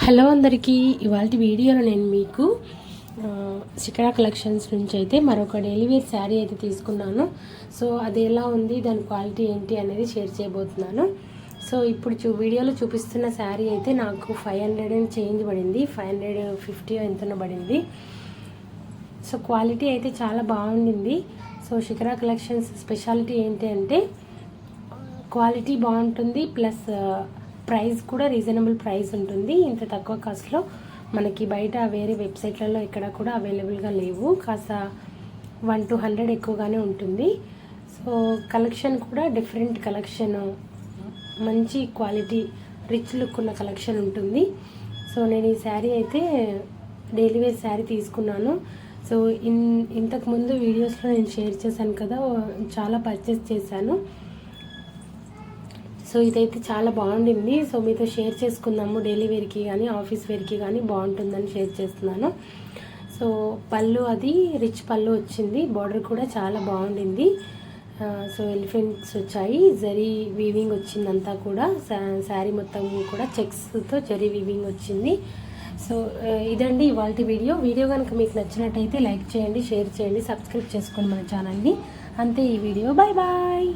Hello అందరికీ, ఇవాళ వీడియోలో నేను మీకు శిఖరా కలెక్షన్స్ నుంచి అయితే మరొక డైలీ వేర్ శారీ అయితే తీసుకున్నాను. సో అది ఎలా ఉంది, దాని క్వాలిటీ ఏంటి అనేది షేర్ చేయబోతున్నాను. సో ఇప్పుడు వీడియోలో చూపిస్తున్న శారీ అయితే నాకు 500 అండ్ చేంజ్ పడింది, 550 ఎంతనో పడింది. సో క్వాలిటీ అయితే చాలా బాగుండింది. సో శిఖరా కలెక్షన్స్ స్పెషాలిటీ ఏంటి అంటే క్వాలిటీ బాగుంటుంది, ప్లస్ ప్రైస్ కూడా రీజనబుల్ ప్రైస్ ఉంటుంది. ఇంత తక్కువ కాస్ట్లో మనకి బయట వేరే వెబ్సైట్లలో ఎక్కడ కూడా అవైలబుల్గా లేవు. కాస్త 100-200 ఎక్కువగానే ఉంటుంది. సో కలెక్షన్ కూడా డిఫరెంట్ కలెక్షన్, మంచి క్వాలిటీ, రిచ్ లుక్ ఉన్న కలెక్షన్ ఉంటుంది. సో నేను ఈ శారీ అయితే డైలీ వేర్ శారీ తీసుకున్నాను. సో ఇంతకుముందు వీడియోస్లో నేను షేర్ చేశాను కదా, చాలా పర్చేస్ చేశాను. సో ఇదైతే చాలా బాగుండింది. సో మీతో షేర్ చేసుకుందాము, డైలీ వేర్కి కానీ ఆఫీస్ వేర్కి కానీ బాగుంటుందని షేర్ చేస్తున్నాను. సో పళ్ళు అది రిచ్ పళ్ళు వచ్చింది, బార్డర్ కూడా చాలా బాగుండింది. సో ఎలిఫెంట్స్ వచ్చాయి, జరీ వీవింగ్ వచ్చిందంతా కూడా, శారీ మొత్తం కూడా చెక్స్తో జరీ వీవింగ్ వచ్చింది. సో ఇదండి ఇవాళ వీడియో కనుక మీకు నచ్చినట్టయితే లైక్ చేయండి, షేర్ చేయండి, సబ్స్క్రైబ్ చేసుకోండి మన ఛానల్ని. అంతే ఈ వీడియో. Bye bye.